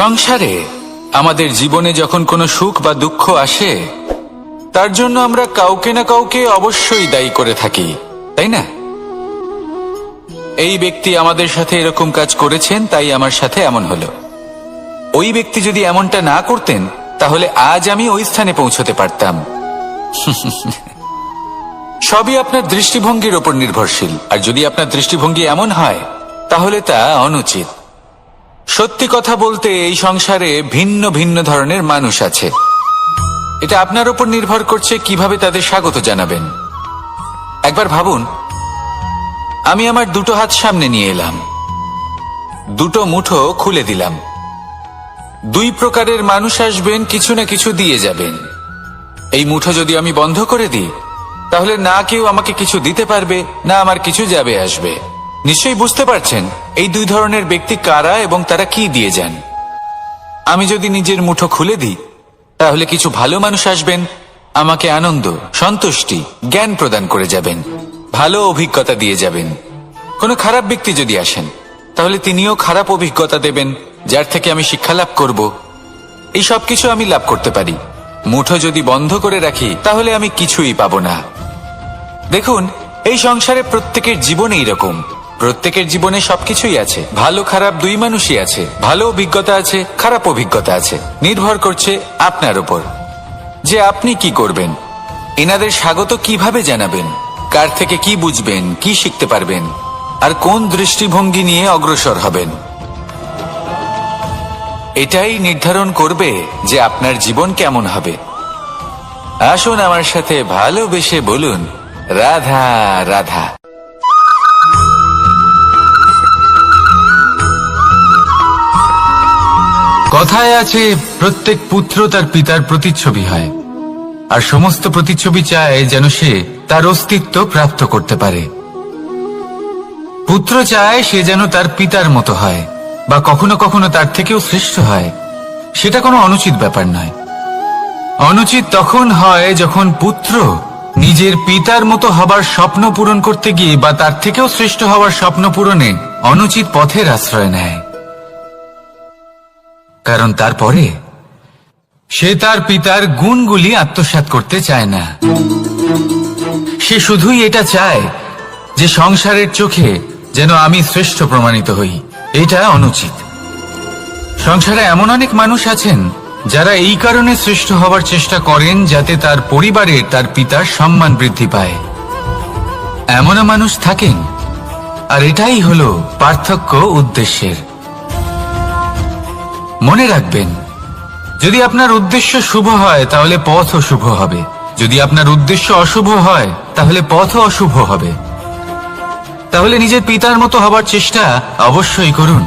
সংসারে আমাদের জীবনে যখন কোনো সুখ বা দুঃখ আসে, তার জন্য আমরা কাউকে না কাউকে অবশ্যই দায়ী করে থাকি, তাই না? এই ব্যক্তি আমাদের সাথে এরকম কাজ করেছেন, তাই আমার সাথে এমন হলো। ওই ব্যক্তি যদি এমনটা না করতেন, তাহলে আজ আমি ওই স্থানে পৌঁছতে পারতাম। সবই আপনার দৃষ্টিভঙ্গির ওপর নির্ভরশীল, আর যদি আপনার দৃষ্টিভঙ্গি এমন হয়, তাহলে তা অনুচিত। সত্যি কথা বলতে, এই সংসারে ভিন্ন ভিন্ন ধরনের মানুষ আছে। এটা আপনার উপর নির্ভর করছে কিভাবে তাদের স্বাগত জানাবেন। একবার ভাবুন, আমি আমার দুটো হাত সামনে নিয়ে এলাম, দুটো মুঠো খুলে দিলাম। দুই প্রকারের মানুষ আসবেন, কিছু না কিছু দিয়ে যাবেন। এই মুঠো যদি আমি বন্ধ করে দিই, তাহলে না কেউ আমাকে কিছু দিতে পারবে, না আমার কিছু যাবে আসবে। নিশ্চয়ই বুঝতে পারছেন এই দুই ধরনের ব্যক্তি কারা এবং তারা কি দিয়ে যান। আমি যদি নিজের মুঠো খুলে দিই, তাহলে কিছু ভালো মানুষ আসবেন, আমাকে আনন্দ, সন্তুষ্টি, জ্ঞান প্রদান করে যাবেন, ভালো অভিজ্ঞতা দিয়ে যাবেন। কোনো খারাপ ব্যক্তি যদি আসেন, তাহলে তিনিও খারাপ অভিজ্ঞতা দেবেন, যার থেকে আমি শিক্ষা লাভ করব। এই সব কিছু আমি লাভ করতে পারি। মুঠো যদি বন্ধ করে রাখি, তাহলে আমি কিছুই পাবো না। দেখুন, এই সংসারে প্রত্যেকের জীবনে এইরকম। প্রত্যেকের জীবনে সবকিছুই আছে, ভালো খারাপ দুই মানুষই আছে। ভালো অভিজ্ঞতা আছে, খারাপ অভিজ্ঞতা আছে। নির্ভর করছে আপনার উপর যে আপনি কি করবেন, এনাদের স্বাগত কিভাবে জানাবেন, কার থেকে কি বুঝবেন, কি শিখতে পারবেন, আর কোন দৃষ্টিভঙ্গি নিয়ে অগ্রসর হবেন। এটাই নির্ধারণ করবে যে আপনার জীবন কেমন হবে। আসুন আমার সাথে ভালোবেসে বলুন, রাধা রাধা। কথায় আছে, প্রত্যেক পুত্র তার পিতার প্রতিচ্ছবি হয়, আর সমস্ত প্রতিচ্ছবি চায় যেন সে তার অস্তিত্ব প্রাপ্ত করতে পারে। পুত্র চায় সে যেন তার পিতার মতো হয়, বা কখনো কখনো তার থেকেও শ্রেষ্ঠ হয়। সেটা কোনো অনুচিত ব্যাপার নয়। অনুচিত তখন হয় যখন পুত্র নিজের পিতার মতো হবার স্বপ্ন পূরণ করতে গিয়ে বা তার থেকেও শ্রেষ্ঠ হওয়ার স্বপ্ন পূরণে অনুচিত পথের আশ্রয় নেয়। কারণ তারপরে সে তার পিতার গুণগুলি আত্মসাৎ করতে চায় না। সে শুধুই এটা চায় যে সংসারের চোখে যেন আমি শ্রেষ্ঠ প্রমাণিত হই। এটা অনুচিত। সংসারে এমন অনেক মানুষ আছেন যারা এই কারণে শ্রেষ্ঠ হবার চেষ্টা করেন যাতে তার পরিবারের তার পিতার সম্মান বৃদ্ধি পায়। এমনও মানুষ থাকেন, আর এটাই হলো পার্থক্য উদ্দেশ্যের। মনে রাখবেন, যদি আপনার উদ্দেশ্য শুভ হয় তাহলে পথও শুভ হবে, যদি আপনার উদ্দেশ্য অশুভ হয় তাহলে পথও অশুভ হবে। তাহলে নিজের পিতার মতো হবার চেষ্টা অবশ্যই করুন,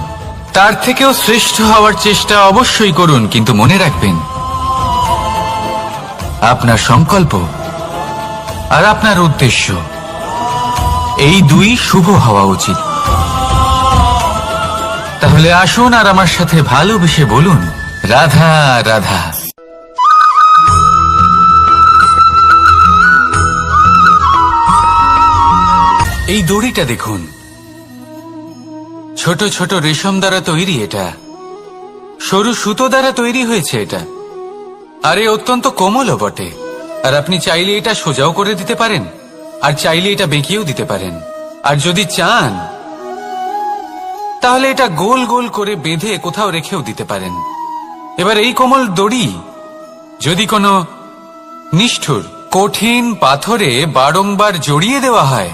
তার থেকেও শ্রেষ্ঠ হওয়ার চেষ্টা অবশ্যই করুন, কিন্তু মনে রাখবেন আপনার সংকল্প আর আপনার উদ্দেশ্য এই দুই শুভ হওয়া উচিত। তাহলে আসুন আর আমার সাথে ভালোবেসে বলুন, রাধা রাধা। এই দড়িটা দেখুন, ছোট ছোট রেশম দ্বারা তৈরি। এটা সরু সুতো দ্বারা তৈরি হয়েছে এটা, আর এ অত্যন্ত কোমলও বটে। আর আপনি চাইলে এটা সোজাও করে দিতে পারেন, আর চাইলে এটা বেঁকিয়েও দিতে পারেন, আর যদি চান তাহলে এটা গোল গোল করে বেঁধে কোথাও রেখেও দিতে পারেন। এবার এই কোমল দড়ি যদি কোনো নিষ্ঠুর কঠিন পাথরে বারংবার জড়িয়ে দেওয়া হয়,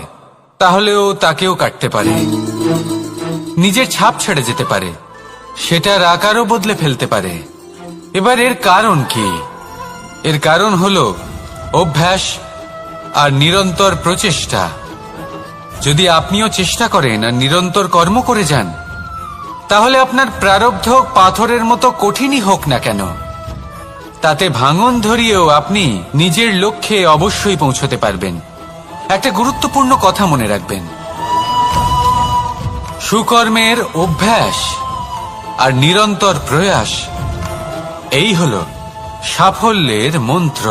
তাহলেও তাকেও কাটতে পারে, নিজের ছাপ ছেড়ে যেতে পারে, সেটার আকারও বদলে ফেলতে পারে। এবার এর কারণ কি? এর কারণ হলো অভ্যাস আর নিরন্তর প্রচেষ্টা। যদি আপনিও চেষ্টা করেন আর নিরন্তর কর্ম করে যান, তাহলে আপনার প্রারব্ধ পাথরের মতো কঠিনই হোক না কেন, তাতে ভাঙন ধরিয়েও আপনি নিজের লক্ষ্যে অবশ্যই পৌঁছতে পারবেন। একটা গুরুত্বপূর্ণ কথা মনে রাখবেন, সুকর্মের অভ্যাস আর নিরন্তর প্রয়াস, এই হলো সাফল্যের মন্ত্র।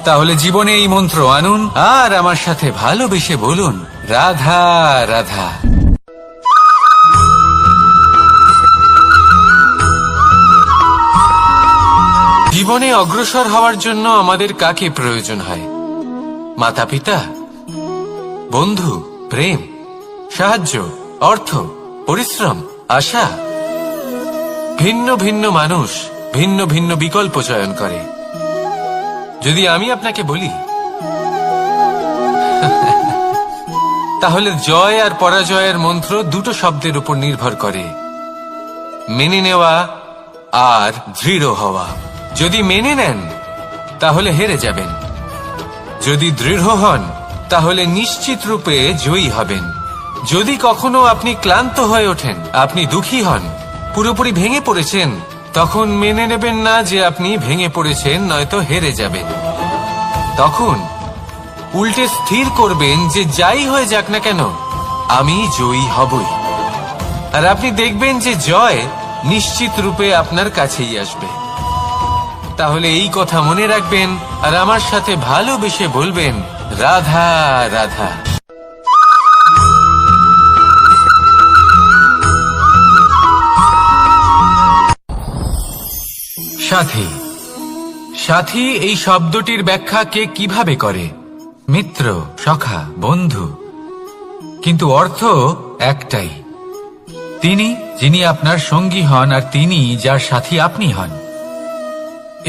তাহলে জীবনে এই মন্ত্র আনুন আর আমার সাথে ভালোবেসে বলুন, রাধা রাধা। জীবনে অগ্রসর হওয়ার জন্য আমাদের কাকে প্রয়োজন হয়? মাতা পিতা, বন্ধু, প্রেম, সাহায্য, অর্থ, পরিশ্রম, আশা। ভিন্ন ভিন্ন মানুষ ভিন্ন ভিন্ন বিকল্প চয়ন করে। যদি আমি আপনাকে বলি তাহলে জয় আর পরাজয়ের মন্ত্র দুটো শব্দের উপর নির্ভর করে, মেনে নেওয়া আর দৃঢ় হওয়া। যদি মেনে নেন তাহলে হেরে যাবেন, যদি দৃঢ় হন তাহলে নিশ্চিত রূপে জয়ী হবেন। যদি কখনো আপনি ক্লান্ত হয়ে ওঠেন, আপনি দুঃখী হন, পুরোপুরি ভেঙে পড়েছেন, তখন মেনে নেবেন না যে আপনি ভেঙে পড়েছেন, নয়তো হেরে যাবেন। তখন উল্টে স্থির করবেন যে যাই হয়ে যাক না কেন আমি জয়ী হবই। আর আপনি দেখবেন যে জয় নিশ্চিত রূপে আপনার কাছেই আসবে। তাহলে এই কথা মনে রাখবেন আর আমার সাথে ভালোবেসে বলবেন, রাধা রাধা। সাথী। সাথী এই শব্দটির ব্যাখ্যা কে কিভাবে করে? মিত্র, সখা, বন্ধু। কিন্তু অর্থ একটাই, তিনি যিনি আপনার সঙ্গী হন আর তিনি যার সাথী আপনি হন।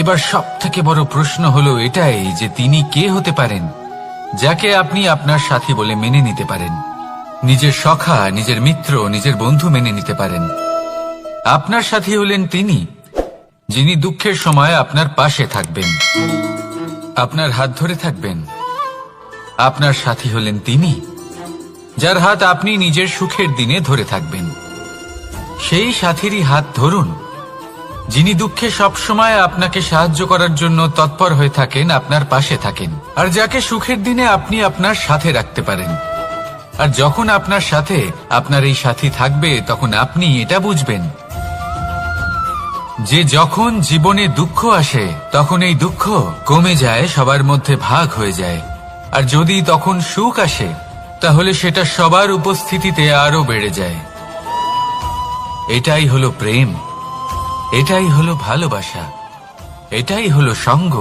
এবার সব থেকে বড় প্রশ্ন হলো এটাই যে তিনি কে হতে পারেন যাকে আপনি আপনার সাথী বলে মেনে নিতে পারেন, নিজের সখা, নিজের মিত্র, নিজের বন্ধু মেনে নিতে পারেন। আপনার সাথী হলেন তিনি যিনি দুঃখের সময় আপনার পাশে থাকবেন, আপনার হাত ধরে থাকবেন। আপনার সাথী হলেন তিনি যার হাত আপনি নিজের সুখের দিনে ধরে থাকবেন। সেই সাথীরই হাত ধরুন যিনি দুঃখে সবসময় আপনাকে সাহায্য করার জন্য তৎপর হয়ে থাকেন, আপনার পাশে থাকেন, আর যাকে সুখের দিনে আপনি আপনার সাথে রাখতে পারেন। আর যখন আপনার সাথে আপনার এই সাথী থাকবে তখন আপনি এটা বুঝবেন যে যখন জীবনে দুঃখ আসে তখন এই দুঃখ কমে যায়, সবার মধ্যে ভাগ হয়ে যায়। আর যদি তখন সুখ আসে তাহলে সেটা সবার উপস্থিতিতে আরো বেড়ে যায়। এটাই হলো প্রেম, এটাই হলো ভালোবাসা, এটাই হলো সঙ্গ।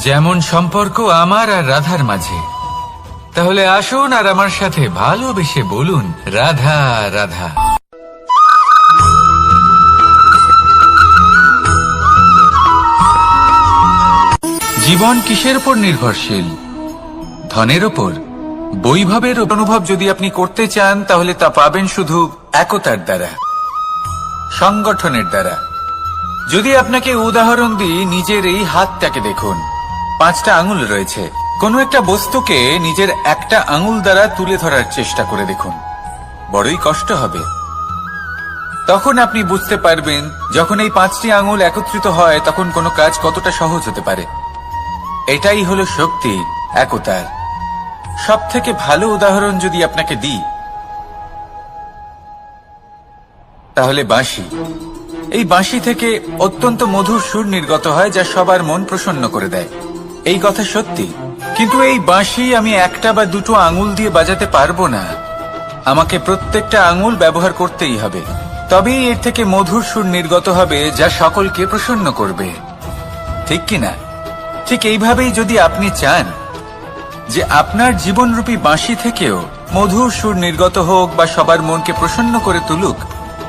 যেমন সম্পর্ক আমার আর রাধার মাঝে। তাহলে আসুন আর আমার সাথে ভালোবেসে বলুন, রাধা রাধা। জীবন কিসের উপর নির্ভরশীল? ধনের ওপর, বৈভবের অনুভব যদি আপনি করতে চান তাহলে তা পাবেন শুধু একতার দ্বারা, সংগঠনের দ্বারা। যদি আপনাকে উদাহরণ দিই, নিজের এই হাতটাকে দেখুন, 5টা আঙুল রয়েছে। কোনো একটা বস্তুকে নিজের একটা আঙুল দ্বারা তুলে ধরার চেষ্টা করে দেখুন, বড়ই কষ্ট হবে। তখন আপনি বুঝতে পারবেন যখন এই 5টি আঙুল একত্রিত হয় তখন কোনো কাজ কতটা সহজ হতে পারে। এটাই হলো শক্তি, একতার। সব থেকে ভালো উদাহরণ যদি আপনাকে দিই তাহলে বাঁশি। এই বাঁশি থেকে অত্যন্ত মধুর সুর নির্গত হয় যা সবার মন প্রসন্ন করে দেয়। এই কথা সত্যি, কিন্তু এই বাঁশি আমি একটা বা দুটো আঙুল দিয়ে বাজাতে পারবো না। আমাকে প্রত্যেকটা আঙুল ব্যবহার করতেই হবে, তবেই এর থেকে মধুর সুর নির্গত হবে যা সকলকে প্রসন্ন করবে, ঠিক কিনা? ঠিক এইভাবেই যদি আপনি চান যে আপনার জীবনরূপী বাঁশি থেকেও মধুর সুর নির্গত হোক বা সবার মনকে প্রসন্ন করে তুলুক,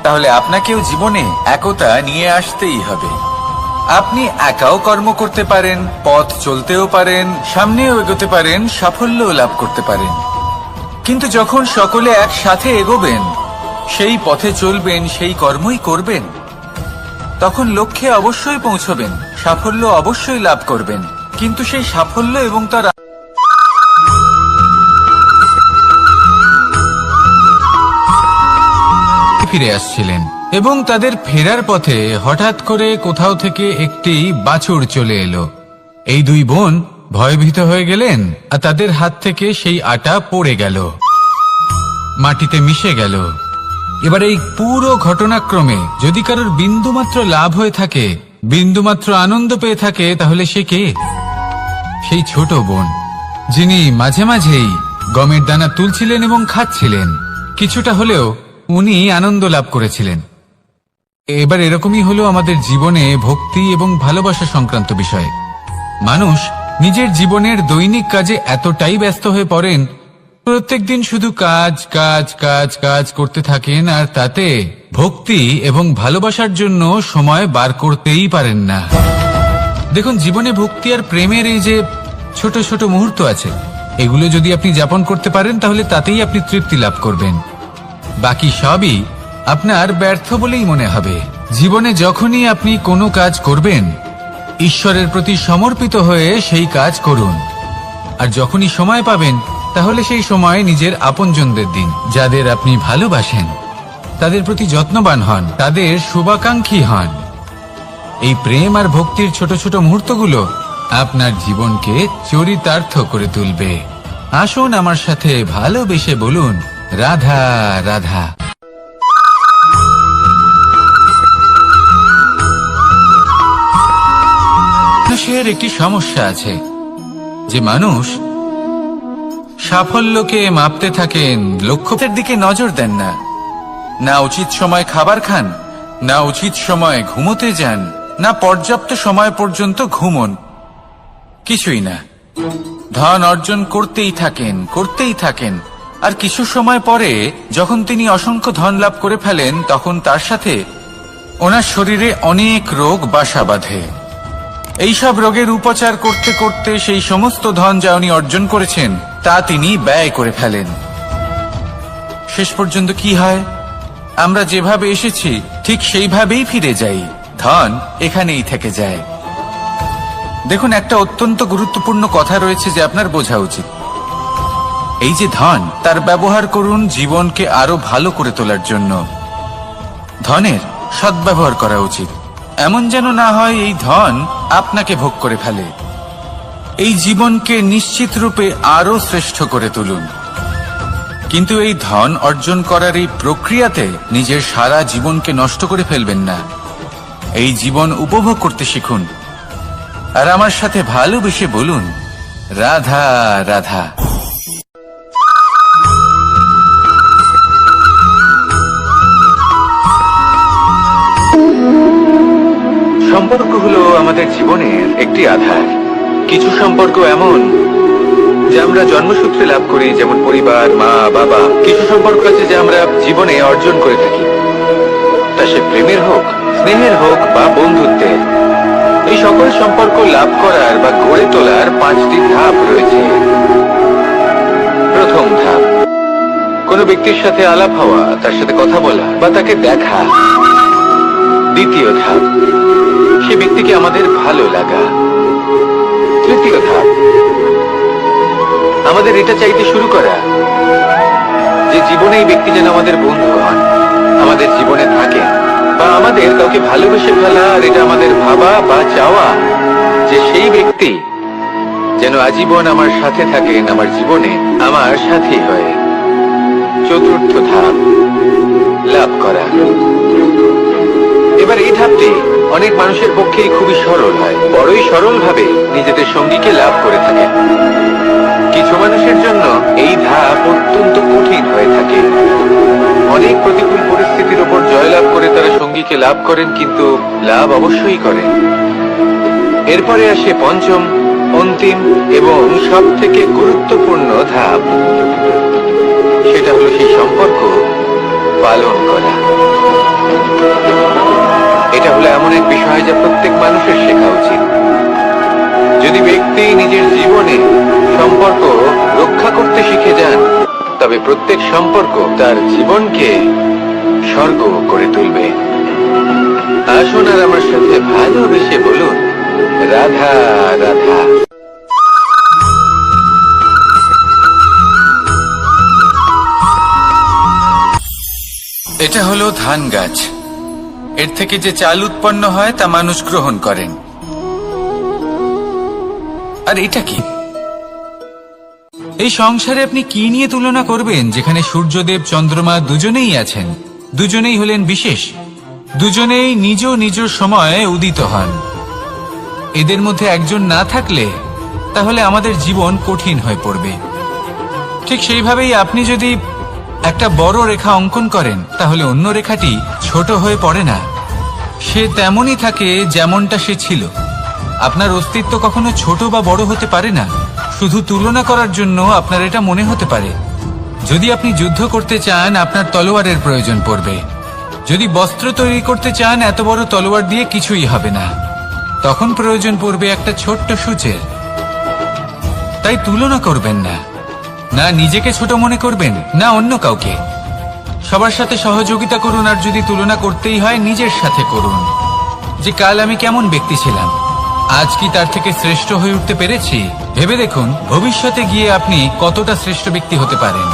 তাহলে আপনাকেও জীবনে একতা নিয়ে আসতেই হবে। আপনি একাও কর্ম করতে পারেন, পথ চলতেও পারেন, সামনেও এগোতে পারেন, সাফল্যও লাভ করতে পারেন। কিন্তু যখন সকলে একসাথে এগোবেন, সেই পথে চলবেন, সেই কর্মই করবেন, তখন লক্ষ্যে অবশ্যই পৌঁছবেন, সাফল্য অবশ্যই লাভ করবেন। কিন্তু সেই সাফল্য এবং তার ফিরে আসছিলেন এবং তাদের ফেরার পথে হঠাৎ করে কোথাও থেকে একটি বাছুর চলে এলো। এই দুই বোন ভয়ভীত হয়ে গেলেন আর তাদের হাত থেকে সেই আটা পড়ে গেল, মাটিতে মিশে গেল। এবার এই পুরো ঘটনাক্রমে যদি কারোর বিন্দুমাত্র লাভ হয়ে থাকে, বিন্দুমাত্র আনন্দ পেয়ে থাকে, তাহলে সে কে? সেই ছোট বোন, যিনি মাঝে মাঝেই গমের দানা তুলছিলেন এবং খাচ্ছিলেন। কিছুটা হলেও উনি আনন্দ লাভ করেছিলেন। এবার এরকমই হলো আমাদের জীবনে ভক্তি এবং ভালোবাসা সংক্রান্ত বিষয়। মানুষ নিজের জীবনের দৈনিক কাজে এতটাই ব্যস্ত হয়ে পড়েন, প্রত্যেকদিন শুধু কাজ কাজ কাজ কাজ করতে থাকেন, আর তাতে ভক্তি এবং ভালোবাসার জন্য সময় বার করতেই পারেন না। দেখুন, জীবনে ভক্তি আর প্রেমের এই যে ছোট ছোট মুহূর্ত আছে, এগুলো যদি আপনি যাপন করতে পারেন তাহলে তাতেই আপনি তৃপ্তি লাভ করবেন। বাকি সবই আপনার ব্যর্থ বলেই মনে হবে। জীবনে যখনই আপনি কোনো কাজ করবেন, ঈশ্বরের প্রতি সমর্পিত হয়ে সেই কাজ করুন। আর যখনই সময় পাবেন, তাহলে সেই সময় নিজের আপনজনদের দিন। যাদের আপনি ভালোবাসেন তাদের প্রতি যত্নবান হন, তাদের শুভাকাঙ্ক্ষী হন। এই প্রেম আর ভক্তির ছোট ছোট মুহূর্তগুলো আপনার জীবনকে চরিতার্থ করে তুলবে। আসুন আমার সাথে ভালোবেসে বলুন, রাধা রাধা। মানুষের একটি সমস্যা আছে যে মানুষ সাফল্যকে মাপতে থাকেন, লক্ষ্যের দিকে নজর দেন না। না উচিত সময় খাবার খান, না উচিত সময় ঘুমোতে যান, না পর্যাপ্ত সময় পর্যন্ত ঘুমন, কিছুই না। ধন অর্জন করতেই থাকেন, আর কিছু সময় পরে যখন তিনি অসংখ্য ধন লাভ করে ফেলেন, তখন তার সাথে ওনার শরীরে অনেক রোগ বাসা বাঁধে। এইসব রোগের উপচার করতে করতে সেই সমস্ত ধন যা উনি অর্জন করেছেন তা তিনি ব্যয় করে ফেলেন। শেষ পর্যন্ত কি হয়? আমরা যেভাবে এসেছি ঠিক সেইভাবেই ফিরে যাই, ধন এখানেই থেকে যায়। দেখুন, একটা অত্যন্ত গুরুত্বপূর্ণ কথা রয়েছে যে আপনার বোঝা উচিত। এই যে ধন, তার ব্যবহার করুন জীবনকে আরো ভালো করে তোলার জন্য। ধনের সদ্ব্যবহার করা উচিত, এমন যেন না হয় এই ধন আপনাকে ভোগ করে ফেলে। এই জীবনকে নিশ্চিত রূপে আরো শ্রেষ্ঠ করে তুলুন। কিন্তু এই ধন অর্জন করার এই প্রক্রিয়াতে নিজের সারা জীবনকে নষ্ট করে ফেলবেন না। এই জীবন উপভোগ করতে শিখুন, আর আমার সাথে ভালোবেসে বলুন, রাধা রাধা। সম্পর্ক হলো আমাদের জীবনের একটি আধার। কিছু সম্পর্ক এমন যে আমরা জন্মসূত্রে লাভ করি, যেমন পরিবার, মা বাবা। কিছু সম্পর্ক আছে যে আমরা জীবনে অর্জন করে থাকি, তা সে প্রেমের হোক, স্নেহের হোক বা বন্ধুত্বের। এই সকল সম্পর্ক লাভ করার বা গড়ে তোলার 5টি ধাপ রয়েছে। প্রথম ধাপ, কোনো ব্যক্তির সাথে আলাপ হওয়া, তার সাথে কথা বলা বা তাকে দেখা। দ্বিতীয় ধাপ, সে ব্যক্তিকে আমাদের ভালো লাগা। তৃতীয় ধাপ, আমাদের এটা চাইতে শুরু করা যে জীবনে এই ব্যক্তি যেন আমাদের বন্ধু হন, আমাদের জীবনে থাকেন, বা আমাদের কাউকে ভালোবেসে ফেলা। আর এটা আমাদের ভাবা বা চাওয়া যে সেই ব্যক্তি যেন আজীবন আমার সাথে থাকেন, আমার জীবনে আমার সাথী হয়ে। চতুর্থ ধাপ, লাভ করা। এবার এই ধাপটি অনেক মানুষের পক্ষেই খুবই সরল হয়, বড়ই সরল ভাবে নিজেদের সঙ্গীকে লাভ করে থাকে। কিছু মানুষের জন্য এই ধাপ অত্যন্ত কঠিন হয়ে থাকে। অনেক প্রতিকূল পরিস্থিতির উপর জয়লাভ করে তারা সঙ্গীকে লাভ করেন, কিন্তু লাভ অবশ্যই করেন। এরপরে আসে পঞ্চম, অন্তিম এবং সব থেকে গুরুত্বপূর্ণ ধাপ। সেটা হলো সেই সম্পর্ক পালন করা। এটা হলো এমন এক বিষয় যা প্রত্যেক মানুষের শেখা উচিত। যদি ব্যক্তি নিজের জীবনে সম্পর্ক রক্ষা করতে শিখে যান, তবে প্রত্যেক সম্পর্ক তার জীবনকে স্বর্গ করে তুলবে। আসুন আর আমার সাথে ভালোবেসে বলুন, রাধা রাধা। এটা হলো ধান গাছ। এর থেকে যে চাল উৎপন্ন হয় তা মানুষ গ্রহণ করেন। আর এটা কি? এই সংসারে আপনি কি নিয়ে তুলনা করবেন, যেখানে সূর্যদেব, চন্দ্রমা দুজনেই আছেন, দুজনেই হলেন বিশেষ, দুজনেই নিজ নিজ সময়ে উদিত হন। এদের মধ্যে একজন না থাকলে তাহলে আমাদের জীবন কঠিন হয়ে পড়বে। ঠিক সেইভাবেই আপনি যদি একটা বড় রেখা অঙ্কন করেন, তাহলে অন্য রেখাটি ছোট হয়ে পড়ে না, সে তেমনই থাকে যেমনটা সে ছিল। আপনার অস্তিত্ব কখনো ছোট বা বড় হতে পারে না। শুধু তুলনা করার জন্য আপনার এটা মনে হতে পারে। যদি আপনি যুদ্ধ করতে চান, আপনার তলোয়ারের প্রয়োজন পড়বে। যদি বস্ত্র তৈরি করতে চান, এত বড় তলোয়ার দিয়ে কিছুই হবে না। তখন প্রয়োজন পড়বে একটা ছোট্ট সূচের। তাই তুলনা করবেন না, না নিজেকে ছোট মনে করবেন, না অন্য কাউকে। সবার সাথে সহযোগিতা করুন, আর যদি তুলনা করতেই হয় নিজের সাথে করুন, যে কাল আমি কেমন ব্যক্তি ছিলাম, আজ কি তার থেকে শ্রেষ্ঠ হয়ে উঠতে পেরেছি। ভেবে দেখুন ভবিষ্যতে গিয়ে আপনি কতটা শ্রেষ্ঠ ব্যক্তি হতে পারেন।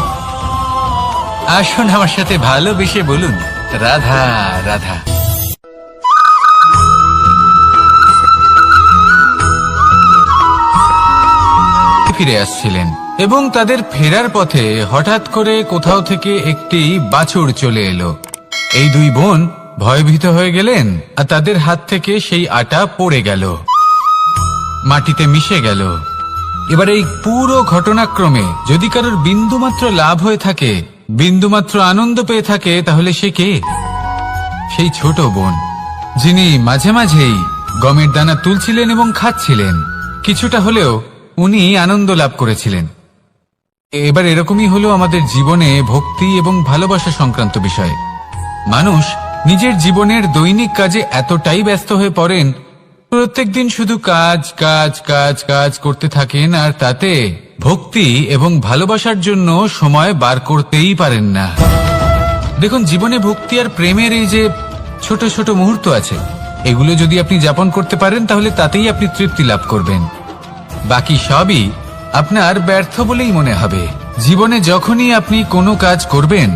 আসুন আমার সাথে ভালোবেসে বলুন, রাধা রাধা। ফিরে আসছিলেন এবং তাদের ফেরার পথে হঠাৎ করে কোথাও থেকে একটি বাছুর চলে এলো। এই দুই বোন ভয়ভীত হয়ে গেলেন, আর তাদের হাত থেকে সেই আটা পড়ে গেল, মাটিতে মিশে গেল। এবার এই পুরো ঘটনাক্রমে যদি কারোর বিন্দুমাত্র লাভ হয়ে থাকে, বিন্দুমাত্র আনন্দ পেয়ে থাকে, তাহলে সে কে? সেই ছোট বোন, যিনি মাঝে মাঝেই গমের দানা তুলছিলেন এবং খাচ্ছিলেন। কিছুটা হলেও উনি আনন্দ লাভ করেছিলেন। এবার এরকমই হলো আমাদের জীবনে ভক্তি এবং ভালোবাসা সংক্রান্ত বিষয়। মানুষ নিজের জীবনের দৈনিক কাজে এতটাই ব্যস্ত হয়ে পড়েন, প্রত্যেকদিন শুধু কাজ কাজ কাজ কাজ করতে থাকেন, আর তাতে ভক্তি এবং ভালোবাসার জন্য সময় বার করতেই পারেন না। দেখুন, জীবনে ভক্তি আর প্রেমের এই যে ছোট ছোট মুহূর্ত আছে, এগুলো যদি আপনি যাপন করতে পারেন, তাহলে তাতেই আপনি তৃপ্তি লাভ করবেন। বাকি সবই আপনার ব্যর্থ বলেই মনে হবে। জীবনে যখনই আপনি কোনো কাজ করবেন,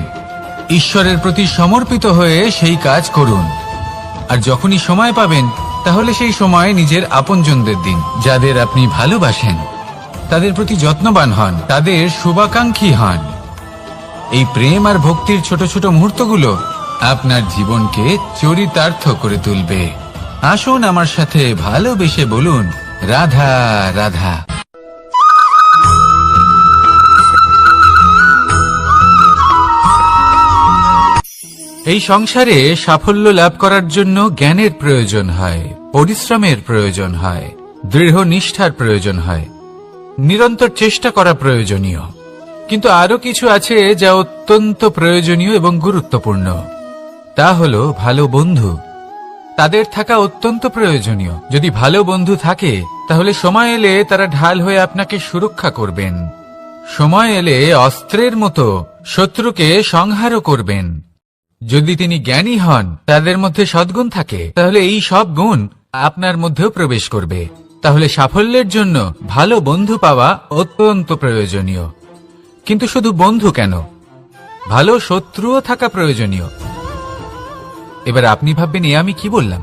ঈশ্বরের প্রতি সমর্পিত হয়ে সেই কাজ করুন। আর যখনই সময় পাবেন, তাহলে সেই সময় নিজের আপনজনদের দিন, যাদের আপনি ভালোবাসেন। তাদের প্রতি যত্নবান হন, তাদের শুভাকাঙ্ক্ষী হন। এই প্রেম আর ভক্তির ছোট ছোট মুহূর্তগুলো আপনার জীবনকে চরিতার্থ করে তুলবে। আসুন আমার সাথে ভালোবেসে বলুন, রাধা রাধা। এই সংসারে সাফল্য লাভ করার জন্য জ্ঞানের প্রয়োজন হয়, পরিশ্রমের প্রয়োজন হয়, দৃঢ় নিষ্ঠার প্রয়োজন হয়, নিরন্তর চেষ্টা করা প্রয়োজনীয়। কিন্তু আরো কিছু আছে যা অত্যন্ত প্রয়োজনীয় এবং গুরুত্বপূর্ণ। তা হলো ভালো বন্ধু। তাদের থাকা অত্যন্ত প্রয়োজনীয়। যদি ভালো বন্ধু থাকে, তাহলে সময় এলে তারা ঢাল হয়ে আপনাকে সুরক্ষা করবেন। সময় এলে অস্ত্রের মতো শত্রুকে সংহারও করবেন। যদি তিনি জ্ঞানী হন, তাদের মধ্যে সদ্গুণ থাকে, তাহলে এই সব গুণ আপনার মধ্যেও প্রবেশ করবে। তাহলে সাফল্যের জন্য ভালো বন্ধু পাওয়া অত্যন্ত প্রয়োজনীয়। কিন্তু শুধু বন্ধু কেন, ভালো শত্রুও থাকা প্রয়োজনীয়। এবার আপনি ভাববেন, এ আমি কি বললাম?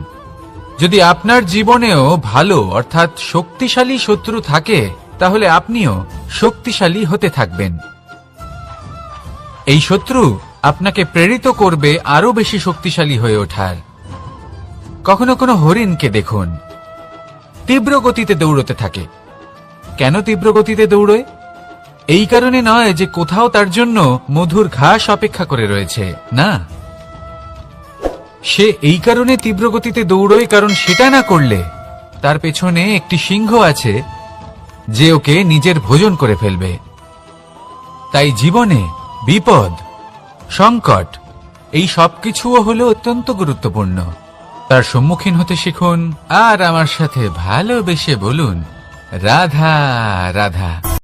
যদি আপনার জীবনেও ভালো অর্থাৎ শক্তিশালী শত্রু থাকে, তাহলে আপনিও শক্তিশালী হতে থাকবেন। এই শত্রু আপনাকে প্রেরিত করবে আরো বেশি শক্তিশালী হয়ে ওঠার। কখনো কোনো হরিণকে দেখুন, তীব্র গতিতে দৌড়তে থাকে। কেন তীব্র গতিতে দৌড়য়? এই কারণে নয় যে কোথাও তার জন্য মধুর ঘাস অপেক্ষা করে রয়েছে, না। সে এই কারণে তীব্র গতিতে দৌড়য় কারণ সেটা না করলে তার পেছনে একটি সিংহ আছে যে ওকে নিজের ভোজন করে ফেলবে। তাই জীবনে বিপদ, সংকট, এই সবকিছুও হলো অত্যন্ত গুরুত্বপূর্ণ। তার সম্মুখীন হতে শিখুন, আর আমার সাথে ভালোবেসে বলুন, রাধা রাধা।